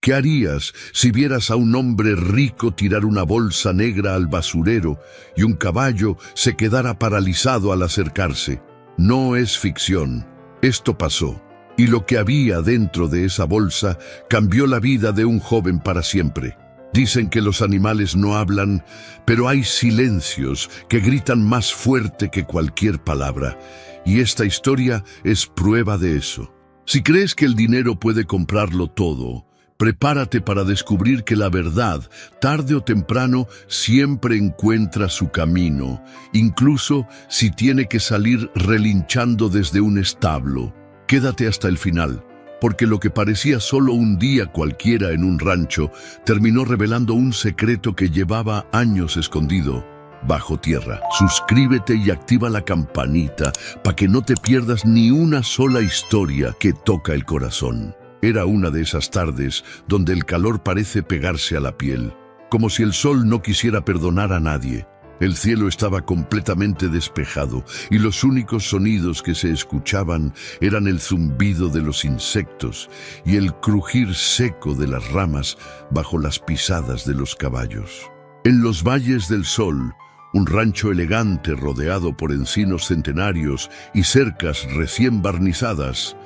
¿Qué harías si vieras a un hombre rico tirar una bolsa negra al basurero y un caballo se quedara paralizado al acercarse? No es ficción. Esto pasó. Y lo que había dentro de esa bolsa cambió la vida de un joven para siempre. Dicen que los animales no hablan, pero hay silencios que gritan más fuerte que cualquier palabra. Y esta historia es prueba de eso. Si crees que el dinero puede comprarlo todo, prepárate para descubrir que la verdad, tarde o temprano, siempre encuentra su camino, incluso si tiene que salir relinchando desde un establo. Quédate hasta el final, porque lo que parecía solo un día cualquiera en un rancho, terminó revelando un secreto que llevaba años escondido bajo tierra. Suscríbete y activa la campanita para que no te pierdas ni una sola historia que toca el corazón. Era una de esas tardes donde el calor parece pegarse a la piel, como si el sol no quisiera perdonar a nadie. El cielo estaba completamente despejado y los únicos sonidos que se escuchaban eran el zumbido de los insectos y el crujir seco de las ramas bajo las pisadas de los caballos. En los valles del sol, un rancho elegante rodeado por encinos centenarios y cercas recién barnizadas,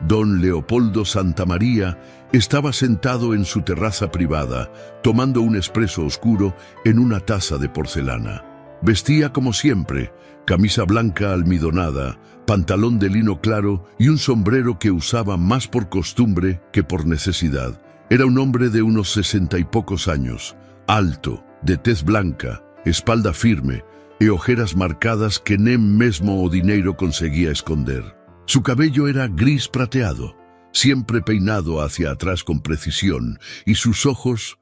don Leopoldo Santamaría estaba sentado en su terraza privada, tomando un espresso oscuro en una taza de porcelana. Vestía como siempre, camisa blanca almidonada, pantalón de lino claro y un sombrero que usaba más por costumbre que por necesidad. Era un hombre de unos 60 y pocos años, alto, de tez blanca, espalda firme y ojeras marcadas que nem mesmo o dinero conseguía esconder. Su cabello era gris prateado, siempre peinado hacia atrás con precisión, y sus ojos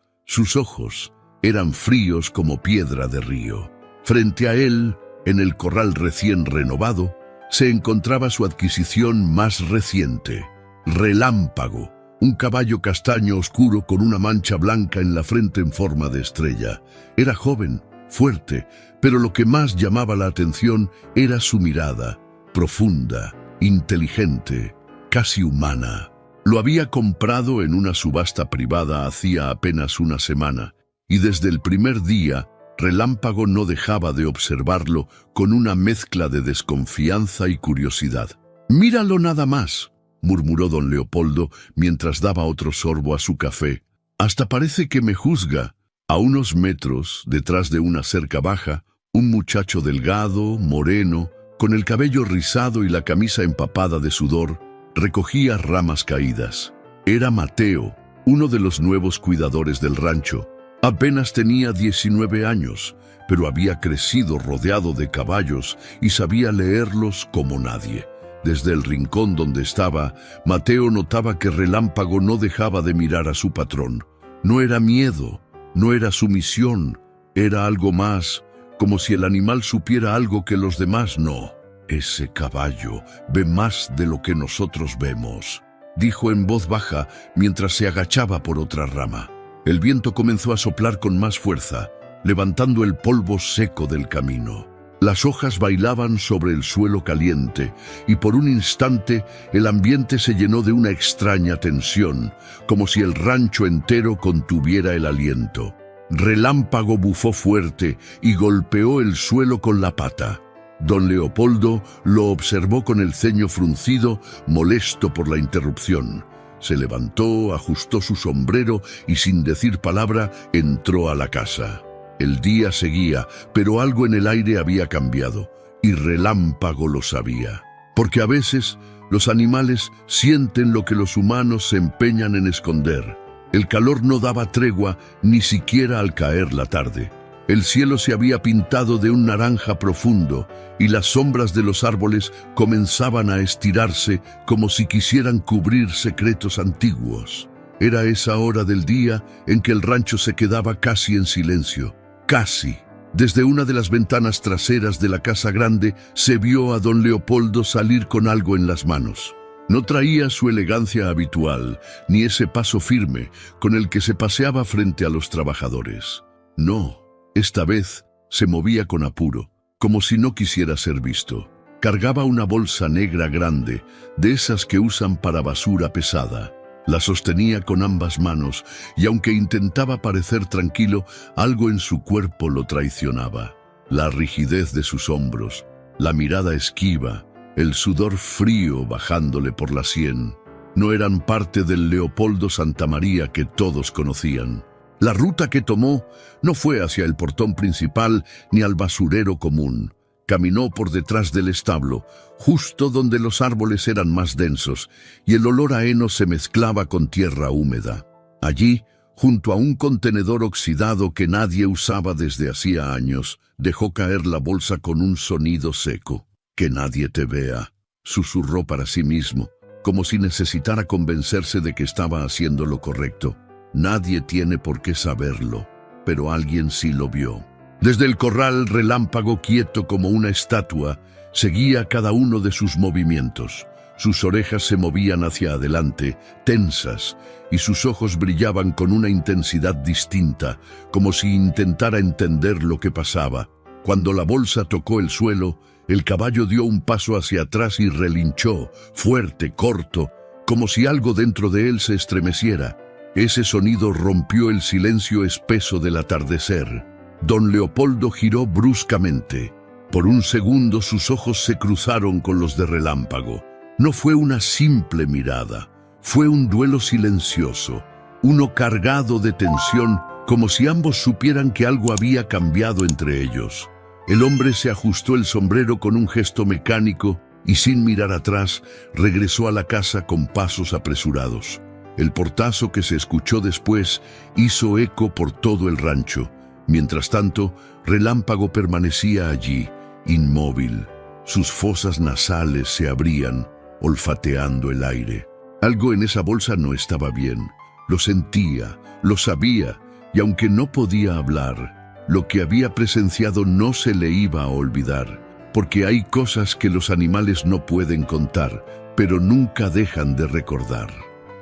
eran fríos como piedra de río. Frente a él, en el corral recién renovado, se encontraba su adquisición más reciente, Relámpago, un caballo castaño oscuro con una mancha blanca en la frente en forma de estrella. Era joven, fuerte, pero lo que más llamaba la atención era su mirada, profunda, inteligente, casi humana. Lo había comprado en una subasta privada hacía apenas una semana, y desde el primer día, Relámpago no dejaba de observarlo con una mezcla de desconfianza y curiosidad. «Míralo nada más», murmuró don Leopoldo mientras daba otro sorbo a su café. «Hasta parece que me juzga». A unos metros, detrás de una cerca baja, un muchacho delgado, moreno, con el cabello rizado y la camisa empapada de sudor, recogía ramas caídas. Era Mateo, uno de los nuevos cuidadores del rancho. Apenas tenía 19 años, pero había crecido rodeado de caballos y sabía leerlos como nadie. Desde el rincón donde estaba, Mateo notaba que Relámpago no dejaba de mirar a su patrón. No era miedo, no era sumisión, era algo más, como si el animal supiera algo que los demás no. «Ese caballo ve más de lo que nosotros vemos», dijo en voz baja mientras se agachaba por otra rama. El viento comenzó a soplar con más fuerza, levantando el polvo seco del camino. Las hojas bailaban sobre el suelo caliente y por un instante el ambiente se llenó de una extraña tensión, como si el rancho entero contuviera el aliento. Relámpago bufó fuerte y golpeó el suelo con la pata. Don Leopoldo lo observó con el ceño fruncido, molesto por la interrupción. Se levantó, ajustó su sombrero y sin decir palabra entró a la casa. El día seguía, pero algo en el aire había cambiado, y Relámpago lo sabía. Porque a veces los animales sienten lo que los humanos se empeñan en esconder. El calor no daba tregua ni siquiera al caer la tarde. El cielo se había pintado de un naranja profundo y las sombras de los árboles comenzaban a estirarse como si quisieran cubrir secretos antiguos. Era esa hora del día en que el rancho se quedaba casi en silencio. Casi. Desde una de las ventanas traseras de la casa grande se vio a don Leopoldo salir con algo en las manos. No traía su elegancia habitual, ni ese paso firme con el que se paseaba frente a los trabajadores. No. Esta vez se movía con apuro, como si no quisiera ser visto. Cargaba una bolsa negra grande, de esas que usan para basura pesada. La sostenía con ambas manos y aunque intentaba parecer tranquilo, algo en su cuerpo lo traicionaba. La rigidez de sus hombros, la mirada esquiva, el sudor frío bajándole por la sien, no eran parte del Leopoldo Santamaría que todos conocían. La ruta que tomó no fue hacia el portón principal ni al basurero común. Caminó por detrás del establo, justo donde los árboles eran más densos y el olor a heno se mezclaba con tierra húmeda. Allí, junto a un contenedor oxidado que nadie usaba desde hacía años, dejó caer la bolsa con un sonido seco. «Que nadie te vea», susurró para sí mismo, como si necesitara convencerse de que estaba haciendo lo correcto. Nadie tiene por qué saberlo, pero alguien sí lo vio. Desde el corral, Relámpago, quieto como una estatua, seguía cada uno de sus movimientos. Sus orejas se movían hacia adelante, tensas, y sus ojos brillaban con una intensidad distinta, como si intentara entender lo que pasaba. Cuando la bolsa tocó el suelo, el caballo dio un paso hacia atrás y relinchó, fuerte, corto, como si algo dentro de él se estremeciera. Ese sonido rompió el silencio espeso del atardecer. Don Leopoldo giró bruscamente. Por un segundo sus ojos se cruzaron con los de Relámpago. No fue una simple mirada, fue un duelo silencioso, uno cargado de tensión, como si ambos supieran que algo había cambiado entre ellos. El hombre se ajustó el sombrero con un gesto mecánico y sin mirar atrás regresó a la casa con pasos apresurados. El portazo que se escuchó después hizo eco por todo el rancho. Mientras tanto, Relámpago permanecía allí, inmóvil. Sus fosas nasales se abrían, olfateando el aire. Algo en esa bolsa no estaba bien. Lo sentía, lo sabía, y aunque no podía hablar, lo que había presenciado no se le iba a olvidar, porque hay cosas que los animales no pueden contar, pero nunca dejan de recordar.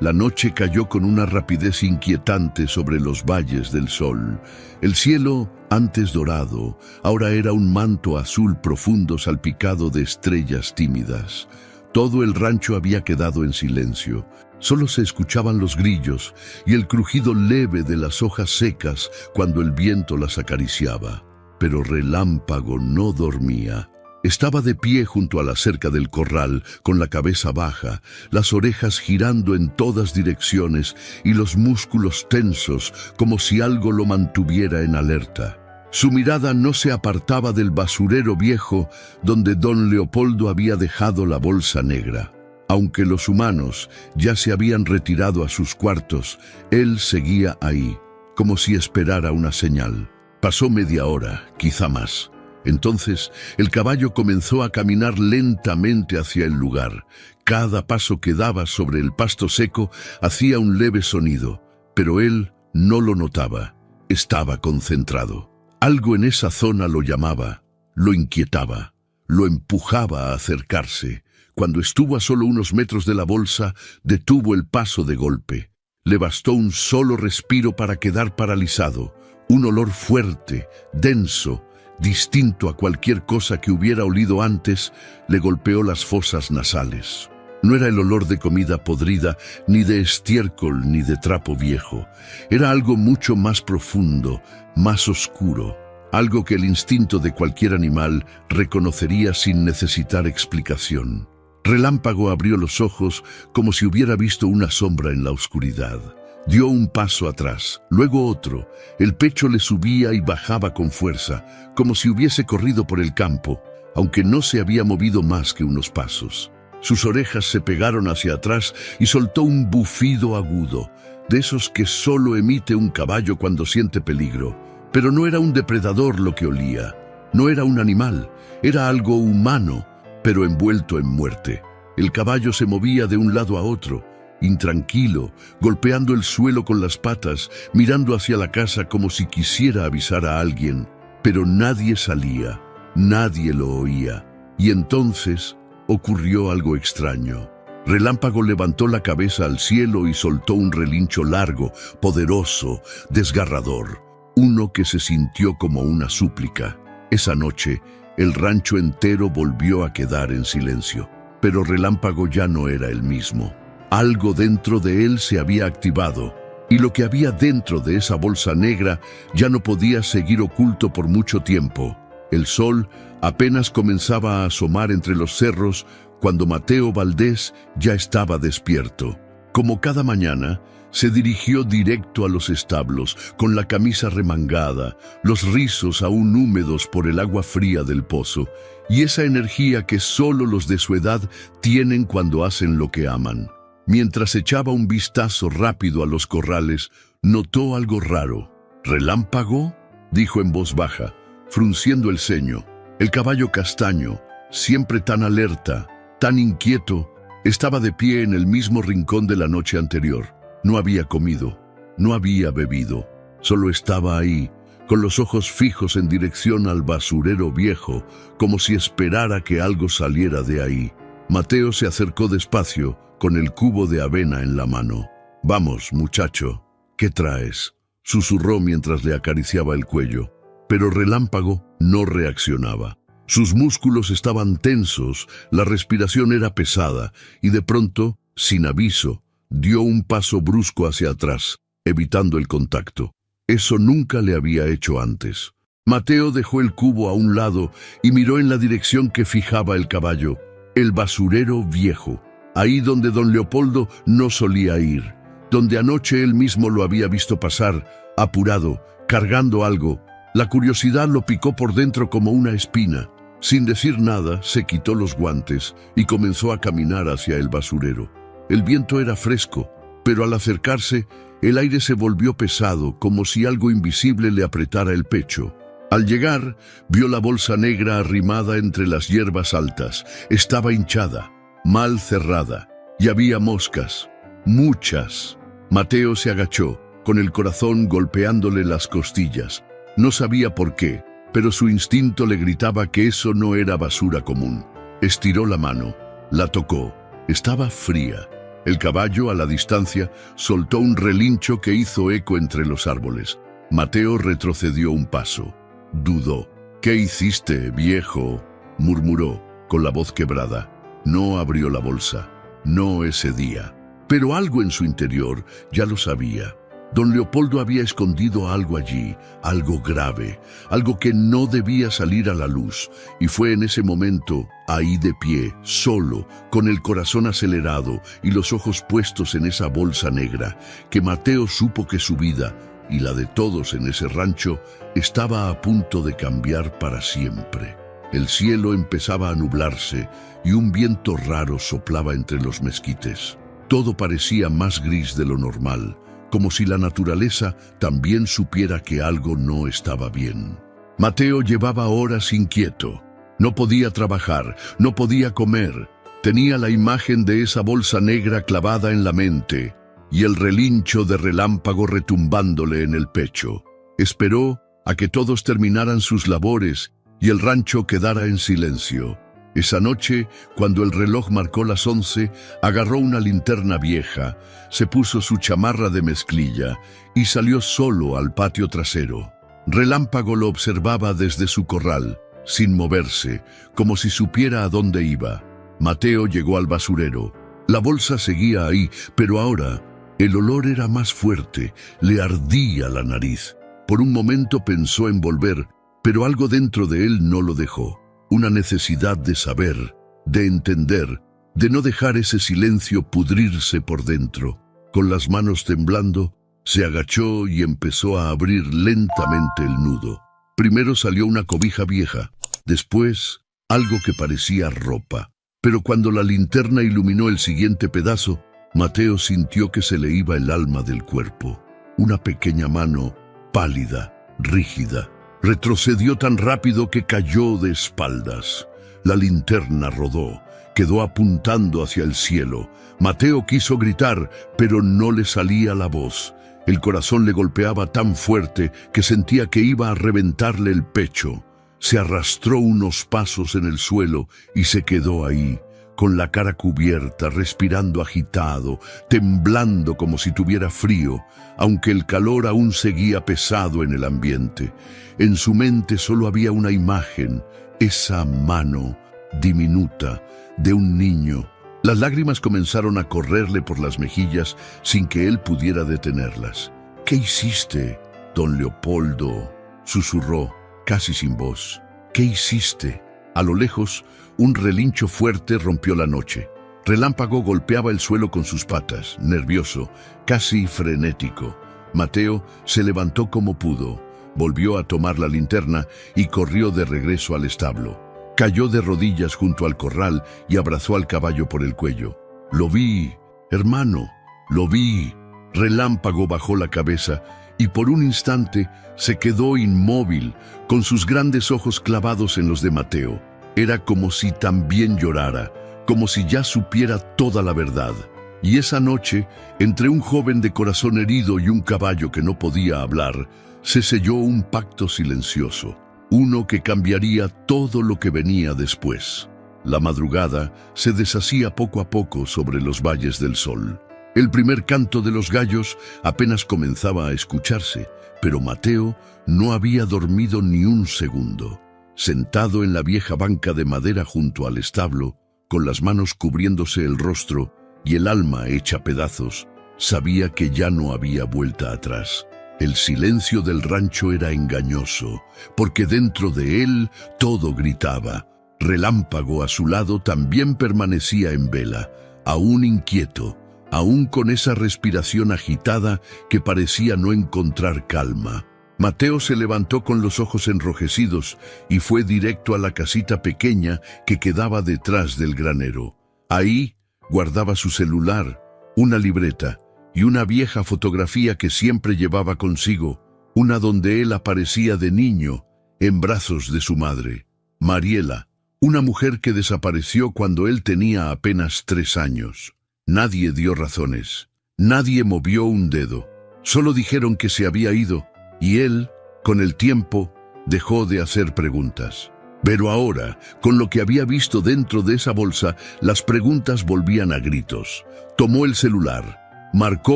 La noche cayó con una rapidez inquietante sobre los valles del sol. El cielo, antes dorado, ahora era un manto azul profundo salpicado de estrellas tímidas. Todo el rancho había quedado en silencio. Solo se escuchaban los grillos y el crujido leve de las hojas secas cuando el viento las acariciaba. Pero Relámpago no dormía. Estaba de pie junto a la cerca del corral, con la cabeza baja, las orejas girando en todas direcciones y los músculos tensos, como si algo lo mantuviera en alerta. Su mirada no se apartaba del basurero viejo donde don Leopoldo había dejado la bolsa negra. Aunque los humanos ya se habían retirado a sus cuartos, él seguía ahí, como si esperara una señal. Pasó media hora, quizá más. Entonces, el caballo comenzó a caminar lentamente hacia el lugar. Cada paso que daba sobre el pasto seco hacía un leve sonido, pero él no lo notaba. Estaba concentrado. Algo en esa zona lo llamaba, lo inquietaba, lo empujaba a acercarse. Cuando estuvo a solo unos metros de la bolsa, detuvo el paso de golpe. Le bastó un solo respiro para quedar paralizado. Un olor fuerte, denso, distinto a cualquier cosa que hubiera olido antes, le golpeó las fosas nasales. No era el olor de comida podrida, ni de estiércol, ni de trapo viejo. Era algo mucho más profundo, más oscuro, algo que el instinto de cualquier animal reconocería sin necesitar explicación. Relámpago abrió los ojos como si hubiera visto una sombra en la oscuridad. Dio un paso atrás, luego otro. El pecho le subía y bajaba con fuerza, como si hubiese corrido por el campo, aunque no se había movido más que unos pasos. Sus orejas se pegaron hacia atrás y soltó un bufido agudo, de esos que solo emite un caballo cuando siente peligro. Pero no era un depredador lo que olía, no era un animal, era algo humano, pero envuelto en muerte. El caballo se movía de un lado a otro, intranquilo, golpeando el suelo con las patas, mirando hacia la casa como si quisiera avisar a alguien. Pero nadie salía, nadie lo oía. Y entonces ocurrió algo extraño. Relámpago levantó la cabeza al cielo y soltó un relincho largo, poderoso, desgarrador. Uno que se sintió como una súplica. Esa noche, el rancho entero volvió a quedar en silencio. Pero Relámpago ya no era el mismo. Algo dentro de él se había activado, y lo que había dentro de esa bolsa negra ya no podía seguir oculto por mucho tiempo. El sol apenas comenzaba a asomar entre los cerros cuando Mateo Valdés ya estaba despierto. Como cada mañana, se dirigió directo a los establos, con la camisa remangada, los rizos aún húmedos por el agua fría del pozo, y esa energía que solo los de su edad tienen cuando hacen lo que aman. Mientras echaba un vistazo rápido a los corrales, notó algo raro. «¿Relámpago?», dijo en voz baja, frunciendo el ceño. El caballo castaño, siempre tan alerta, tan inquieto, estaba de pie en el mismo rincón de la noche anterior. No había comido, no había bebido, solo estaba ahí, con los ojos fijos en dirección al basurero viejo, como si esperara que algo saliera de ahí. Mateo se acercó despacio, con el cubo de avena en la mano. «Vamos, muchacho, ¿qué traes?», susurró mientras le acariciaba el cuello. Pero Relámpago no reaccionaba. Sus músculos estaban tensos, la respiración era pesada, y de pronto, sin aviso, dio un paso brusco hacia atrás, evitando el contacto. Eso nunca le había hecho antes. Mateo dejó el cubo a un lado y miró en la dirección que fijaba el caballo, el basurero viejo, ahí donde don Leopoldo no solía ir, donde anoche él mismo lo había visto pasar, apurado, cargando algo. La curiosidad lo picó por dentro como una espina. Sin decir nada, se quitó los guantes y comenzó a caminar hacia el basurero. El viento era fresco, pero al acercarse, el aire se volvió pesado, como si algo invisible le apretara el pecho. Al llegar, vio la bolsa negra arrimada entre las hierbas altas. Estaba hinchada, mal cerrada, y había moscas, muchas. Mateo se agachó, con el corazón golpeándole las costillas. No sabía por qué, pero su instinto le gritaba que eso no era basura común. Estiró la mano, la tocó. Estaba fría. El caballo, a la distancia, soltó un relincho que hizo eco entre los árboles. Mateo retrocedió un paso. Dudó. «¿Qué hiciste, viejo?», murmuró, con la voz quebrada. No abrió la bolsa. No ese día. Pero algo en su interior ya lo sabía. Don Leopoldo había escondido algo allí, algo grave, algo que no debía salir a la luz, y fue en ese momento, ahí de pie, solo, con el corazón acelerado y los ojos puestos en esa bolsa negra, que Mateo supo que su vida, y la de todos en ese rancho, estaba a punto de cambiar para siempre. El cielo empezaba a nublarse y un viento raro soplaba entre los mezquites. Todo parecía más gris de lo normal, como si la naturaleza también supiera que algo no estaba bien. Mateo llevaba horas inquieto. No podía trabajar, no podía comer. Tenía la imagen de esa bolsa negra clavada en la mente y el relincho de Relámpago retumbándole en el pecho. Esperó a que todos terminaran sus labores y el rancho quedara en silencio. Esa noche, cuando el reloj marcó las 11, agarró una linterna vieja, se puso su chamarra de mezclilla y salió solo al patio trasero. Relámpago lo observaba desde su corral, sin moverse, como si supiera a dónde iba. Mateo llegó al basurero. La bolsa seguía ahí, pero ahora el olor era más fuerte, le ardía la nariz. Por un momento pensó en volver, pero algo dentro de él no lo dejó. Una necesidad de saber, de entender, de no dejar ese silencio pudrirse por dentro. Con las manos temblando, se agachó y empezó a abrir lentamente el nudo. Primero salió una cobija vieja, después algo que parecía ropa. Pero cuando la linterna iluminó el siguiente pedazo, Mateo sintió que se le iba el alma del cuerpo. Una pequeña mano, pálida, rígida, retrocedió tan rápido que cayó de espaldas. La linterna rodó, quedó apuntando hacia el cielo. Mateo quiso gritar, pero no le salía la voz. El corazón le golpeaba tan fuerte que sentía que iba a reventarle el pecho. Se arrastró unos pasos en el suelo y se quedó ahí, con la cara cubierta, respirando agitado, temblando como si tuviera frío, aunque el calor aún seguía pesado en el ambiente. En su mente solo había una imagen, esa mano diminuta de un niño, Las lágrimas comenzaron a correrle por las mejillas sin que él pudiera detenerlas. «¿Qué hiciste, don Leopoldo?», susurró, casi sin voz. «¿Qué hiciste?». A lo lejos, un relincho fuerte rompió la noche. Relámpago golpeaba el suelo con sus patas, nervioso, casi frenético. Mateo se levantó como pudo, volvió a tomar la linterna y corrió de regreso al establo. Cayó de rodillas junto al corral y abrazó al caballo por el cuello. «Lo vi, hermano, lo vi». Relámpago bajó la cabeza y por un instante se quedó inmóvil, con sus grandes ojos clavados en los de Mateo. Era como si también llorara, como si ya supiera toda la verdad. Y esa noche, entre un joven de corazón herido y un caballo que no podía hablar, se selló un pacto silencioso, uno que cambiaría todo lo que venía después. La madrugada se deshacía poco a poco sobre los valles del sol. El primer canto de los gallos apenas comenzaba a escucharse, pero Mateo no había dormido ni un segundo. Sentado en la vieja banca de madera junto al establo, con las manos cubriéndose el rostro y el alma hecha pedazos, sabía que ya no había vuelta atrás. El silencio del rancho era engañoso, porque dentro de él todo gritaba. Relámpago a su lado también permanecía en vela, aún inquieto, aún con esa respiración agitada que parecía no encontrar calma. Mateo se levantó con los ojos enrojecidos y fue directo a la casita pequeña que quedaba detrás del granero. Ahí guardaba su celular, una libreta y una vieja fotografía que siempre llevaba consigo, una donde él aparecía de niño, en brazos de su madre, Mariela, una mujer que desapareció cuando él tenía apenas 3 años. Nadie dio razones, nadie movió un dedo, solo dijeron que se había ido, y él, con el tiempo, dejó de hacer preguntas. Pero ahora, con lo que había visto dentro de esa bolsa, las preguntas volvían a gritos. Tomó el celular, marcó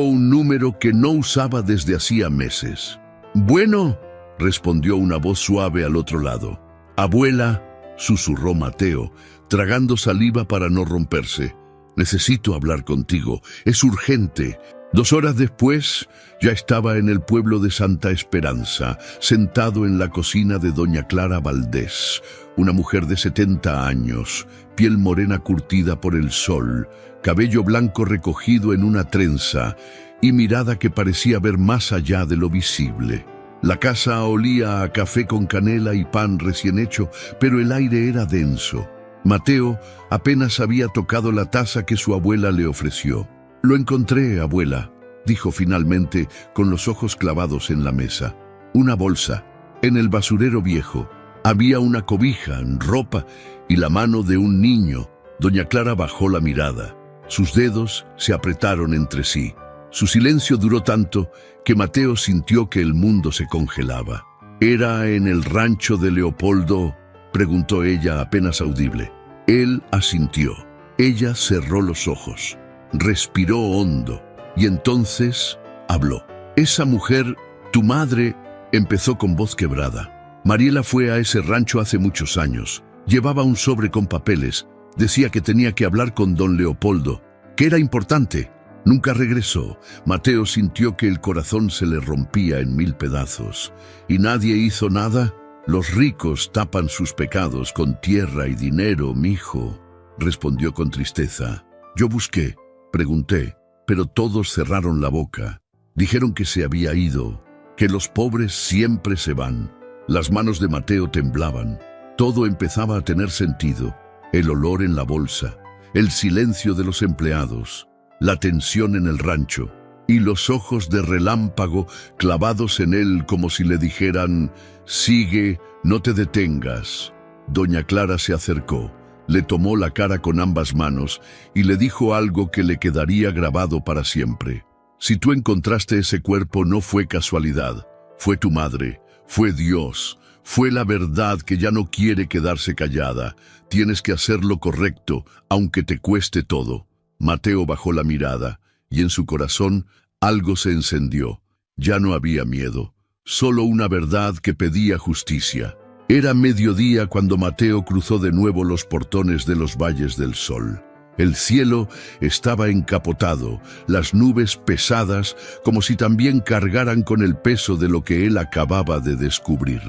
un número que no usaba desde hacía meses. «Bueno», respondió una voz suave al otro lado. «Abuela», susurró Mateo, tragando saliva para no romperse. «Necesito hablar contigo, es urgente». 2 horas después, ya estaba en el pueblo de Santa Esperanza, sentado en la cocina de doña Clara Valdés, una mujer de 70 años, piel morena curtida por el sol, cabello blanco recogido en una trenza y mirada que parecía ver más allá de lo visible. La casa olía a café con canela y pan recién hecho, pero el aire era denso. Mateo apenas había tocado la taza que su abuela le ofreció. «Lo encontré, abuela», dijo finalmente con los ojos clavados en la mesa. «Una bolsa. En el basurero viejo. Había una cobija, ropa y la mano de un niño». Doña Clara bajó la mirada. Sus dedos se apretaron entre sí. Su silencio duró tanto que Mateo sintió que el mundo se congelaba. «¿Era en el rancho de Leopoldo?», preguntó ella apenas audible. Él asintió. Ella cerró los ojos. Respiró hondo y entonces habló. «Esa mujer, tu madre», empezó con voz quebrada. «Mariela fue a ese rancho hace muchos años. Llevaba un sobre con papeles. Decía que tenía que hablar con don Leopoldo, que era importante. Nunca regresó». Mateo sintió que el corazón se le rompía en 1000 pedazos. «¿Y nadie hizo nada?». «Los ricos tapan sus pecados con tierra y dinero, mijo», respondió con tristeza. «Yo busqué. Pregunté, pero todos cerraron la boca. Dijeron que se había ido, que los pobres siempre se van». Las manos de Mateo temblaban. Todo empezaba a tener sentido. El olor en la bolsa, el silencio de los empleados, la tensión en el rancho y los ojos de Relámpago clavados en él como si le dijeran: «Sigue, no te detengas». Doña Clara se acercó. Le tomó la cara con ambas manos y le dijo algo que le quedaría grabado para siempre. «Si tú encontraste ese cuerpo no fue casualidad, fue tu madre, fue Dios, fue la verdad que ya no quiere quedarse callada. Tienes que hacer lo correcto, aunque te cueste todo». Mateo bajó la mirada y en su corazón algo se encendió. Ya no había miedo, solo una verdad que pedía justicia. Era mediodía cuando Mateo cruzó de nuevo los portones de los Valles del Sol. El cielo estaba encapotado, las nubes pesadas, como si también cargaran con el peso de lo que él acababa de descubrir.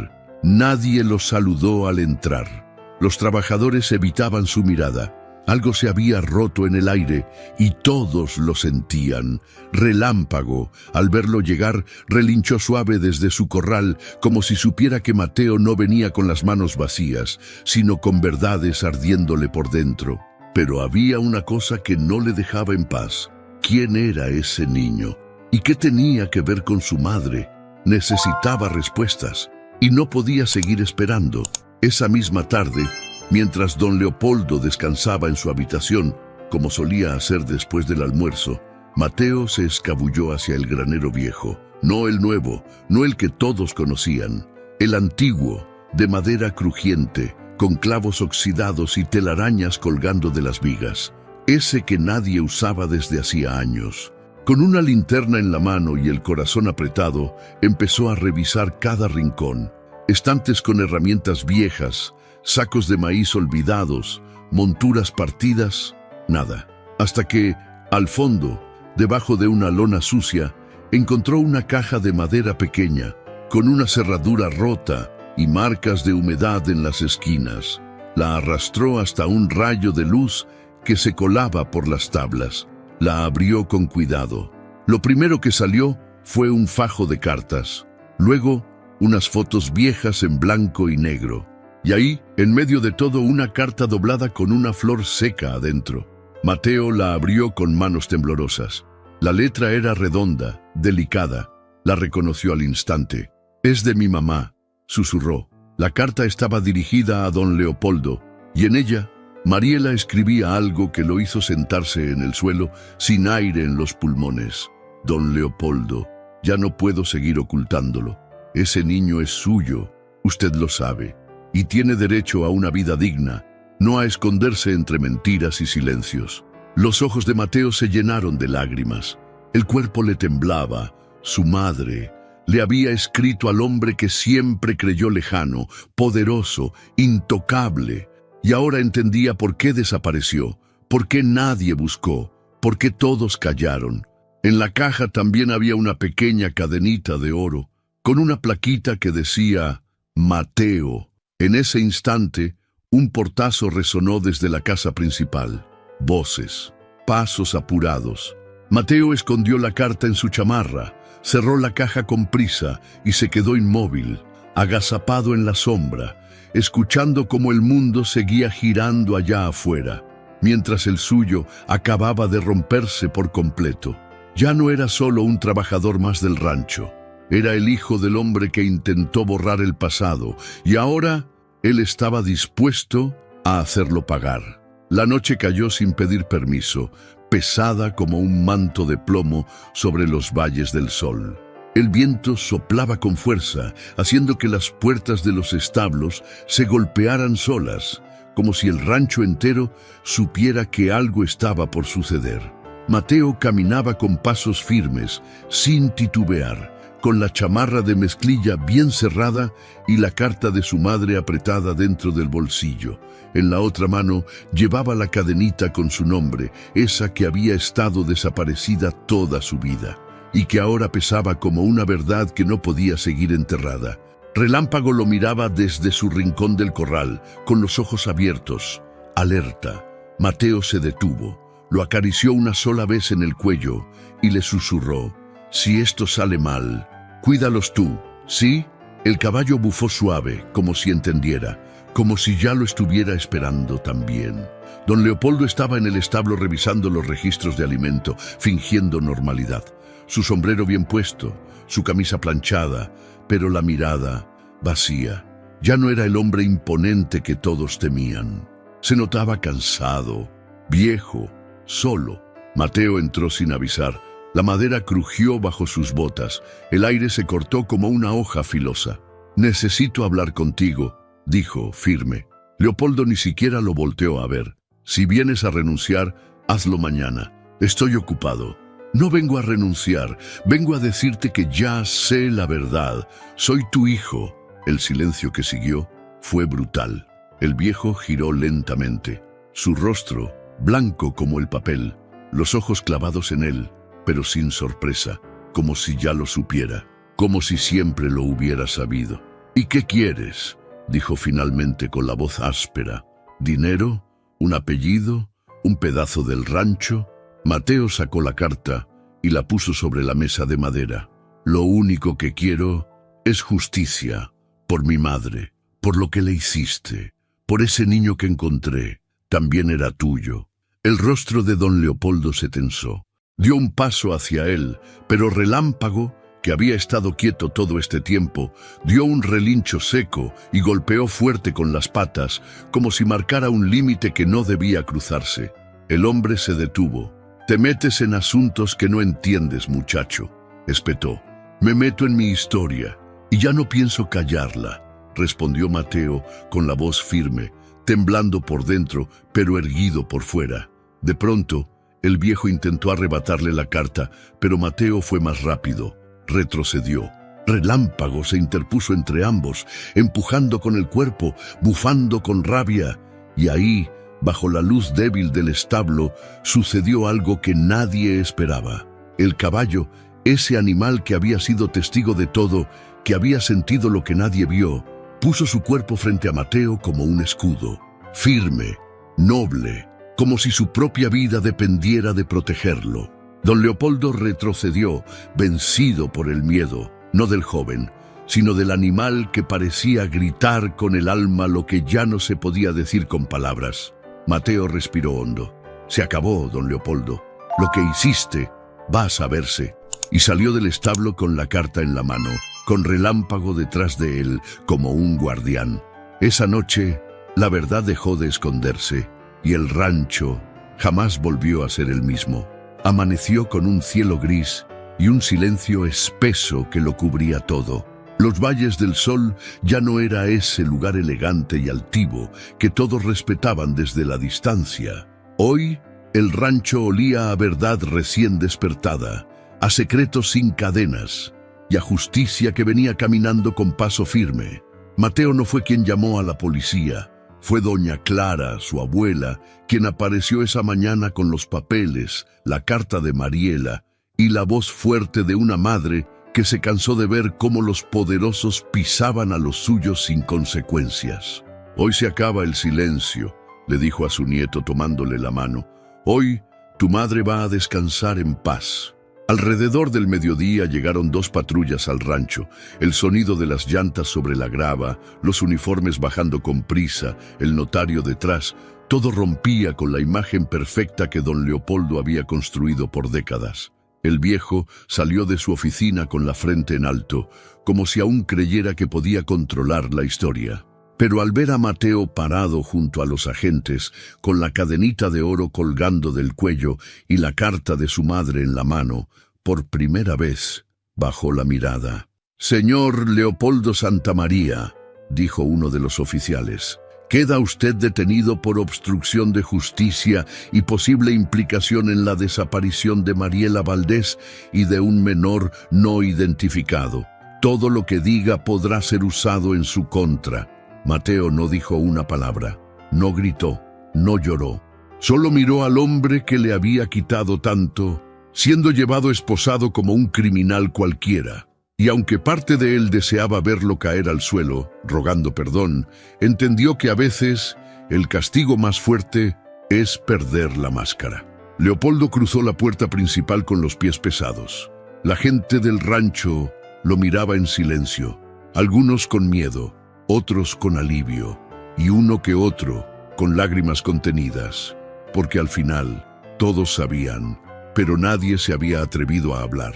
Nadie los saludó al entrar. Los trabajadores evitaban su mirada. Algo se había roto en el aire y todos lo sentían. Relámpago, al verlo llegar, relinchó suave desde su corral, como si supiera que Mateo no venía con las manos vacías, sino con verdades ardiéndole por dentro. Pero había una cosa que no le dejaba en paz. ¿Quién era ese niño? ¿Y qué tenía que ver con su madre? Necesitaba respuestas y no podía seguir esperando. Esa misma tarde, mientras don Leopoldo descansaba en su habitación, como solía hacer después del almuerzo, Mateo se escabulló hacia el granero viejo. No el nuevo, no el que todos conocían, el antiguo, de madera crujiente, con clavos oxidados y telarañas colgando de las vigas. Ese que nadie usaba desde hacía años. Con una linterna en la mano y el corazón apretado, empezó a revisar cada rincón. Estantes con herramientas viejas, sacos de maíz olvidados, monturas partidas, nada. Hasta que, al fondo, debajo de una lona sucia, encontró una caja de madera pequeña, con una cerradura rota y marcas de humedad en las esquinas. La arrastró hasta un rayo de luz que se colaba por las tablas. La abrió con cuidado. Lo primero que salió fue un fajo de cartas. Luego, unas fotos viejas en blanco y negro. Y ahí, en medio de todo, una carta doblada con una flor seca adentro. Mateo la abrió con manos temblorosas. La letra era redonda, delicada. La reconoció al instante. «Es de mi mamá», susurró. La carta estaba dirigida a don Leopoldo, y en ella, Mariela escribía algo que lo hizo sentarse en el suelo, sin aire en los pulmones. «Don Leopoldo, ya no puedo seguir ocultándolo. Ese niño es suyo, usted lo sabe, y tiene derecho a una vida digna, no a esconderse entre mentiras y silencios». Los ojos de Mateo se llenaron de lágrimas. El cuerpo le temblaba. Su madre le había escrito al hombre que siempre creyó lejano, poderoso, intocable, y ahora entendía por qué desapareció, por qué nadie buscó, por qué todos callaron. En la caja también había una pequeña cadenita de oro, con una plaquita que decía «Mateo». En ese instante, un portazo resonó desde la casa principal. Voces, pasos apurados. Mateo escondió la carta en su chamarra, cerró la caja con prisa y se quedó inmóvil, agazapado en la sombra, escuchando cómo el mundo seguía girando allá afuera, mientras el suyo acababa de romperse por completo. Ya no era solo un trabajador más del rancho, era el hijo del hombre que intentó borrar el pasado, y ahora él estaba dispuesto a hacerlo pagar. La noche cayó sin pedir permiso, pesada como un manto de plomo sobre los valles del sol. El viento soplaba con fuerza, haciendo que las puertas de los establos se golpearan solas, como si el rancho entero supiera que algo estaba por suceder. Mateo caminaba con pasos firmes, sin titubear, con la chamarra de mezclilla bien cerrada y la carta de su madre apretada dentro del bolsillo. En la otra mano llevaba la cadenita con su nombre, esa que había estado desaparecida toda su vida, y que ahora pesaba como una verdad que no podía seguir enterrada. Relámpago lo miraba desde su rincón del corral, con los ojos abiertos, alerta. Mateo se detuvo, lo acarició una sola vez en el cuello y le susurró: «Si esto sale mal, cuídalos tú, ¿sí?». El caballo bufó suave, como si entendiera, como si ya lo estuviera esperando también. Don Leopoldo estaba en el establo revisando los registros de alimento, fingiendo normalidad. Su sombrero bien puesto, su camisa planchada, pero la mirada vacía. Ya no era el hombre imponente que todos temían. Se notaba cansado, viejo, solo. Mateo entró sin avisar. La madera crujió bajo sus botas. El aire se cortó como una hoja filosa. «Necesito hablar contigo», dijo, firme. Leopoldo ni siquiera lo volteó a ver. «Si vienes a renunciar, hazlo mañana. Estoy ocupado». «No vengo a renunciar, vengo a decirte que ya sé la verdad. Soy tu hijo». El silencio que siguió fue brutal. El viejo giró lentamente. Su rostro blanco como el papel, los ojos clavados en él, pero sin sorpresa, como si ya lo supiera, como si siempre lo hubiera sabido. ¿Y qué quieres?, dijo finalmente con la voz áspera. ¿Dinero? ¿Un apellido? ¿Un pedazo del rancho? Mateo sacó la carta y la puso sobre la mesa de madera. Lo único que quiero es justicia, por mi madre, por lo que le hiciste, por ese niño que encontré, también era tuyo. El rostro de don Leopoldo se tensó. Dio un paso hacia él, pero Relámpago, que había estado quieto todo este tiempo, dio un relincho seco y golpeó fuerte con las patas, como si marcara un límite que no debía cruzarse. El hombre se detuvo. «Te metes en asuntos que no entiendes, muchacho», espetó. «Me meto en mi historia, y ya no pienso callarla», respondió Mateo con la voz firme, temblando por dentro, pero erguido por fuera. De pronto, el viejo intentó arrebatarle la carta, pero Mateo fue más rápido. Retrocedió. Relámpago se interpuso entre ambos, empujando con el cuerpo, bufando con rabia, y ahí, bajo la luz débil del establo, sucedió algo que nadie esperaba. El caballo, ese animal que había sido testigo de todo, que había sentido lo que nadie vio, puso su cuerpo frente a Mateo como un escudo, firme, noble, como si su propia vida dependiera de protegerlo. Don Leopoldo retrocedió, vencido por el miedo, no del joven, sino del animal que parecía gritar con el alma lo que ya no se podía decir con palabras. Mateo respiró hondo. «Se acabó, don Leopoldo. Lo que hiciste va a saberse». Y salió del establo con la carta en la mano, con Relámpago detrás de él, como un guardián. Esa noche, la verdad dejó de esconderse, y el rancho jamás volvió a ser el mismo. Amaneció con un cielo gris y un silencio espeso que lo cubría todo. Los valles del sol ya no era ese lugar elegante y altivo que todos respetaban desde la distancia. Hoy, el rancho olía a verdad recién despertada, a secretos sin cadenas y a justicia que venía caminando con paso firme. Mateo no fue quien llamó a la policía. Fue doña Clara, su abuela, quien apareció esa mañana con los papeles, la carta de Mariela y la voz fuerte de una madre que se cansó de ver cómo los poderosos pisaban a los suyos sin consecuencias. «Hoy se acaba el silencio», le dijo a su nieto tomándole la mano. «Hoy tu madre va a descansar en paz». Alrededor del mediodía llegaron 2 patrullas al rancho, el sonido de las llantas sobre la grava, los uniformes bajando con prisa, el notario detrás, todo rompía con la imagen perfecta que don Leopoldo había construido por décadas. El viejo salió de su oficina con la frente en alto, como si aún creyera que podía controlar la historia. Pero al ver a Mateo parado junto a los agentes, con la cadenita de oro colgando del cuello y la carta de su madre en la mano, por primera vez bajó la mirada. «Señor Leopoldo Santamaría», dijo uno de los oficiales, «queda usted detenido por obstrucción de justicia y posible implicación en la desaparición de Mariela Valdés y de un menor no identificado. Todo lo que diga podrá ser usado en su contra». Mateo no dijo una palabra, no gritó, no lloró. Solo miró al hombre que le había quitado tanto, siendo llevado esposado como un criminal cualquiera. Y aunque parte de él deseaba verlo caer al suelo, rogando perdón, entendió que a veces el castigo más fuerte es perder la máscara. Leopoldo cruzó la puerta principal con los pies pesados. La gente del rancho lo miraba en silencio, algunos con miedo, otros con alivio, y uno que otro con lágrimas contenidas, porque al final todos sabían, pero nadie se había atrevido a hablar.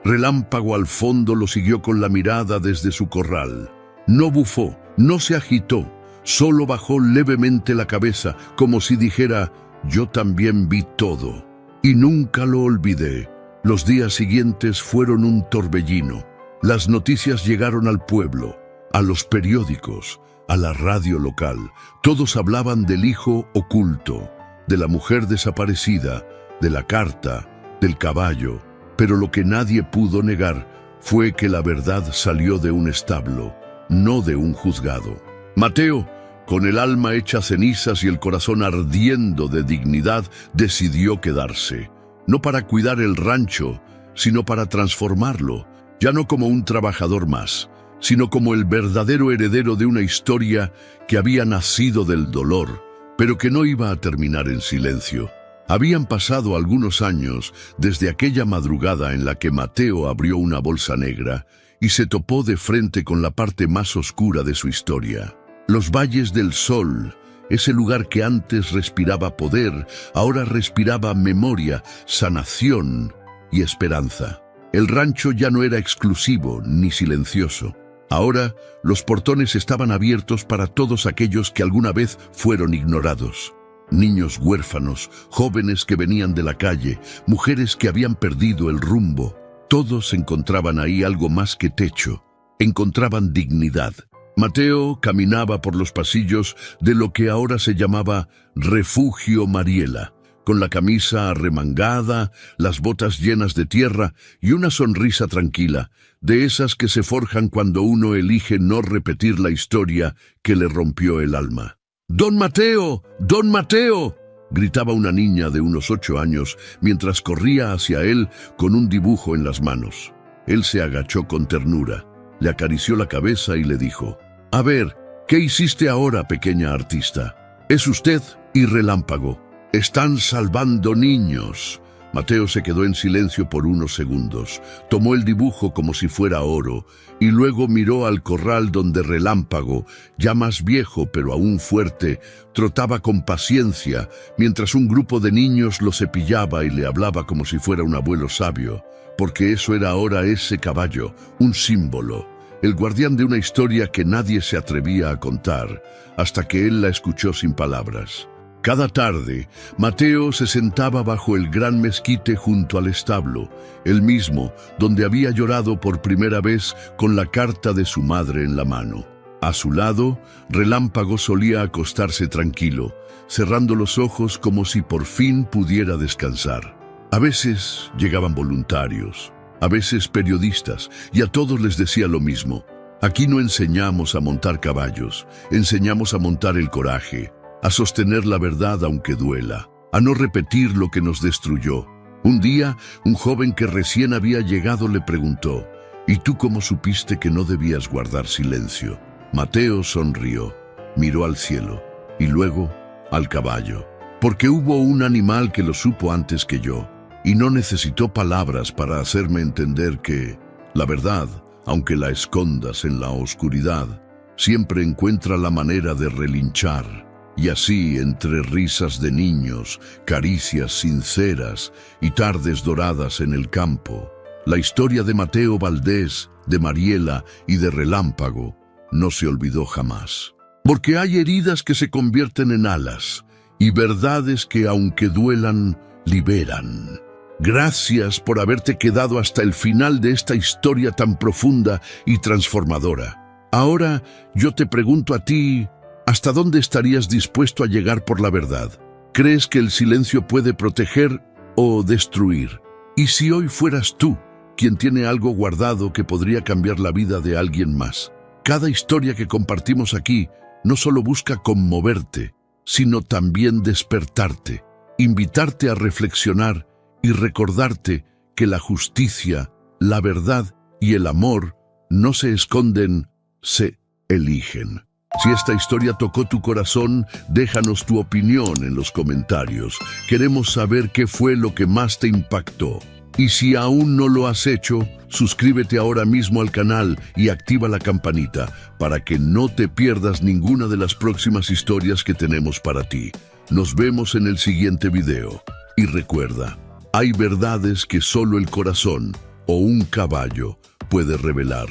Relámpago al fondo lo siguió con la mirada desde su corral. No bufó, no se agitó, solo bajó levemente la cabeza, como si dijera, «Yo también vi todo». Y nunca lo olvidé. Los días siguientes fueron un torbellino. Las noticias llegaron al pueblo, a los periódicos, a la radio local. Todos hablaban del hijo oculto, de la mujer desaparecida, de la carta, del caballo. Pero lo que nadie pudo negar fue que la verdad salió de un establo, no de un juzgado. «Mateo, Con el alma hecha cenizas y el corazón ardiendo de dignidad, decidió quedarse, no para cuidar el rancho, sino para transformarlo, ya no como un trabajador más, sino como el verdadero heredero de una historia que había nacido del dolor, pero que no iba a terminar en silencio. Habían pasado algunos años desde aquella madrugada en la que Mateo abrió una bolsa negra y se topó de frente con la parte más oscura de su historia. Los valles del sol, ese lugar que antes respiraba poder, ahora respiraba memoria, sanación y esperanza. El rancho ya no era exclusivo ni silencioso. Ahora los portones estaban abiertos para todos aquellos que alguna vez fueron ignorados. Niños huérfanos, jóvenes que venían de la calle, mujeres que habían perdido el rumbo. Todos encontraban ahí algo más que techo. Encontraban dignidad. Mateo caminaba por los pasillos de lo que ahora se llamaba Refugio Mariela, con la camisa arremangada, las botas llenas de tierra y una sonrisa tranquila, de esas que se forjan cuando uno elige no repetir la historia que le rompió el alma. ¡Don Mateo! ¡Don Mateo!, gritaba una niña de unos 8 años mientras corría hacia él con un dibujo en las manos. Él se agachó con ternura, le acarició la cabeza y le dijo: «A ver, ¿qué hiciste ahora, pequeña artista? Es usted y Relámpago. Están salvando niños». Mateo se quedó en silencio por unos segundos, tomó el dibujo como si fuera oro y luego miró al corral donde Relámpago, ya más viejo pero aún fuerte, trotaba con paciencia mientras un grupo de niños lo cepillaba y le hablaba como si fuera un abuelo sabio, porque eso era ahora ese caballo, un símbolo, el guardián de una historia que nadie se atrevía a contar hasta que él la escuchó sin palabras. Cada tarde, Mateo se sentaba bajo el gran mezquite junto al establo, el mismo donde había llorado por primera vez con la carta de su madre en la mano. A su lado, Relámpago solía acostarse tranquilo, cerrando los ojos como si por fin pudiera descansar. A veces llegaban voluntarios, a veces periodistas, y a todos les decía lo mismo: aquí no enseñamos a montar caballos, enseñamos a montar el coraje, a sostener la verdad aunque duela, a no repetir lo que nos destruyó. Un día, un joven que recién había llegado le preguntó: «¿Y tú cómo supiste que no debías guardar silencio?». Mateo sonrió, miró al cielo y luego al caballo, porque hubo un animal que lo supo antes que yo, y no necesitó palabras para hacerme entender que la verdad, aunque la escondas en la oscuridad, siempre encuentra la manera de relinchar. Y así, entre risas de niños, caricias sinceras y tardes doradas en el campo, la historia de Mateo Valdés, de Mariela y de Relámpago no se olvidó jamás. Porque hay heridas que se convierten en alas y verdades que, aunque duelan, liberan. Gracias por haberte quedado hasta el final de esta historia tan profunda y transformadora. Ahora yo te pregunto a ti: ¿hasta dónde estarías dispuesto a llegar por la verdad? ¿Crees que el silencio puede proteger o destruir? ¿Y si hoy fueras tú quien tiene algo guardado que podría cambiar la vida de alguien más? Cada historia que compartimos aquí no solo busca conmoverte, sino también despertarte, invitarte a reflexionar y recordarte que la justicia, la verdad y el amor no se esconden, se eligen. Si esta historia tocó tu corazón, déjanos tu opinión en los comentarios. Queremos saber qué fue lo que más te impactó. Y si aún no lo has hecho, suscríbete ahora mismo al canal y activa la campanita para que no te pierdas ninguna de las próximas historias que tenemos para ti. Nos vemos en el siguiente video. Y recuerda, hay verdades que solo el corazón o un caballo puede revelar.